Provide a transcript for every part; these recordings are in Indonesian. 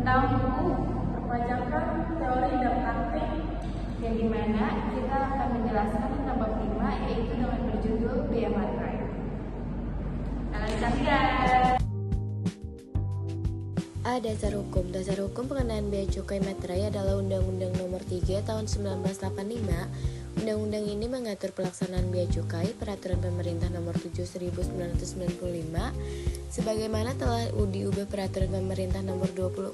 tentang buku perpajakan teori dan praktik, yang dimana kita akan menjelaskan tentang bab 5, yaitu dengan berjudul Bea Materai. Dasar hukum. Dasar hukum pengenaan bea cukai materai adalah Undang-Undang Nomor 3 Tahun 1985. Undang-undang ini mengatur pelaksanaan bea cukai, Peraturan Pemerintah Nomor 7 1995, sebagaimana telah diubah Peraturan Pemerintah Nomor 24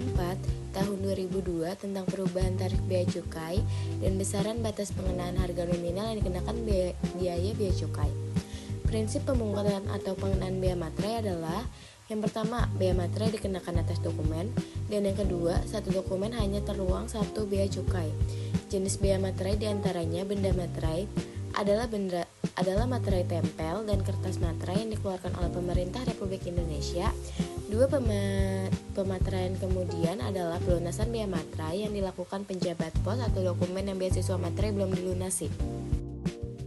Tahun 2002 tentang perubahan tarif bea cukai dan besaran batas pengenaan harga nominal yang dikenakan biaya bea cukai. Prinsip pemungutan atau pengenaan bea materai adalah: yang pertama, bea materai dikenakan atas dokumen, dan yang kedua, satu dokumen hanya terluang satu bea cukai. Jenis bea materai diantaranya benda materai adalah materai tempel dan kertas materai yang dikeluarkan oleh Pemerintah Republik Indonesia. Dua pemateraian kemudian adalah pelunasan bea materai yang dilakukan penjabat pos atau dokumen yang beasiswa materai belum dilunasi.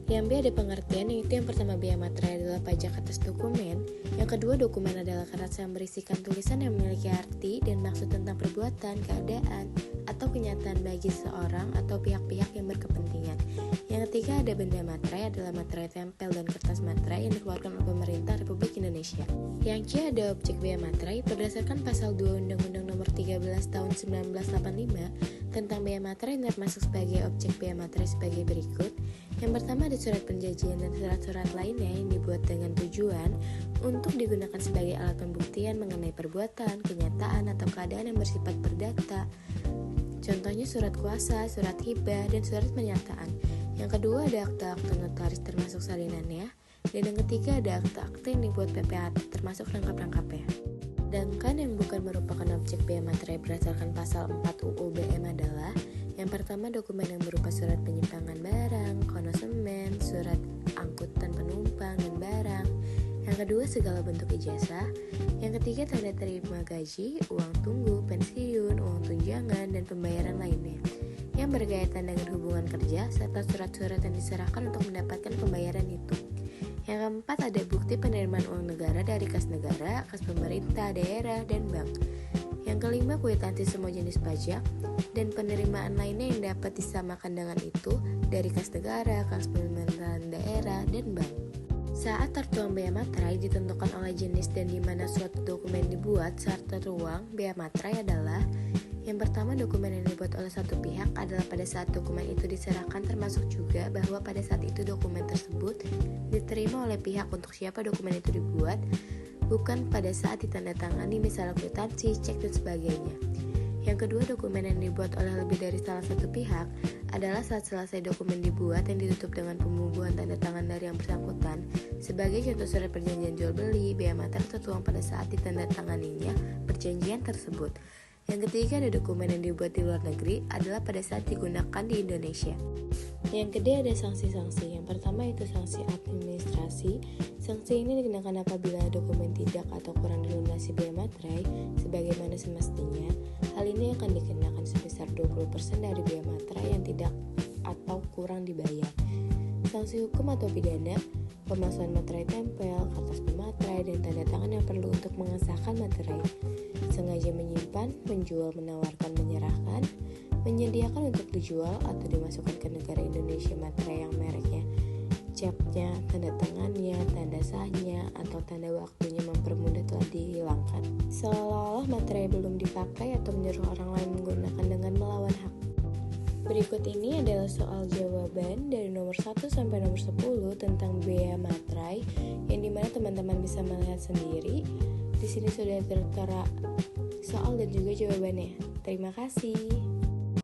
Yang B ada pengertian, yaitu yang pertama bea materai adalah pajak atas dokumen, yang kedua dokumen adalah kertas yang berisikan tulisan yang memiliki arti dan maksud tentang perbuatan, keadaan, atau kenyataan bagi seorang atau pihak-pihak yang berkepentingan. Yang ketiga ada benda materai adalah materai tempel dan kertas materai yang dikeluarkan oleh Pemerintah Republik Indonesia. Yang C ada objek bea materai berdasarkan pasal 2 Undang-Undang Nomor 13 Tahun 1985 tentang bea materai yang termasuk sebagai objek bea materai sebagai berikut. Yang pertama ada surat perjanjian dan surat-surat lainnya yang dibuat dengan tujuan untuk digunakan sebagai alat pembuktian mengenai perbuatan, kenyataan, atau keadaan yang bersifat perdata. Contohnya surat kuasa, surat hibah, dan surat pernyataan. Yang kedua ada akta-akta notaris termasuk salinannya. Dan yang ketiga ada akta-akta yang dibuat PPAT termasuk rangkap-rangkapnya. Sedangkan yang bukan merupakan objek bea materai berdasarkan pasal 4 UU BM adalah: yang pertama dokumen yang berupa surat penyimpangan barang, konosemen, surat angkutan penumpang dan barang. Yang kedua segala bentuk ijazah. Yang ketiga tanda terima gaji, uang tunggu, pensiun, uang tunjangan, dan pembayaran lainnya yang berkaitan dengan hubungan kerja, serta surat-surat yang diserahkan untuk mendapatkan pembayaran itu. Yang keempat ada bukti penerimaan uang negara dari kas negara, kas pemerintah, daerah, dan bank. Yang kelima kwitansi semua jenis pajak dan penerimaan lainnya yang dapat disamakan dengan itu dari kas negara, kas pemerintahan daerah, dan bank. Saat tertuang bea materai ditentukan oleh jenis dan di mana suatu dokumen dibuat saat tertuang bea materai adalah: yang pertama dokumen yang dibuat oleh satu pihak adalah pada saat dokumen itu diserahkan, termasuk juga bahwa pada saat itu dokumen tersebut diterima oleh pihak untuk siapa dokumen itu dibuat, bukan pada saat ditandatangani misalnya kwitansi, cek, dan sebagainya. Yang kedua, dokumen yang dibuat oleh lebih dari salah satu pihak adalah saat selesai dokumen dibuat yang ditutup dengan pembubuhan tanda tangan dari yang bersangkutan. Sebagai contoh surat perjanjian jual beli, bea materai tertuang pada saat ditandatanganinya perjanjian tersebut. Yang ketiga ada dokumen yang dibuat di luar negeri adalah pada saat digunakan di Indonesia. Yang kedua ada sanksi-sanksi. Yang pertama itu sanksi administrasi. Sanksi ini dikenakan apabila dokumen tidak atau kurang dilunasi bea materai sebagaimana semestinya. Hal ini akan dikenakan sebesar 20% dari bea materai yang tidak atau kurang dibayar. Sanksi hukum atau pidana: pemalsuan materai tempel, kertas pematerai, dan tanda tangan yang perlu untuk mengesahkan materai. Sengaja menyimpan, menjual, menawarkan, menyerahkan, menyediakan untuk dijual atau dimasukkan ke negara Indonesia materai yang mereknya, capnya, tanda tangannya, tanda sahnya, atau tanda waktunya mempermudah telah dihilangkan, seolah-olah materai belum dipakai atau menyuruh orang lain menggunakan dengan melawan hak. Berikut ini adalah soal jawaban dari nomor 1 sampai nomor 10 tentang bea materai yang dimana teman-teman bisa melihat sendiri. Di sini sudah tertera soal dan juga jawabannya. Terima kasih.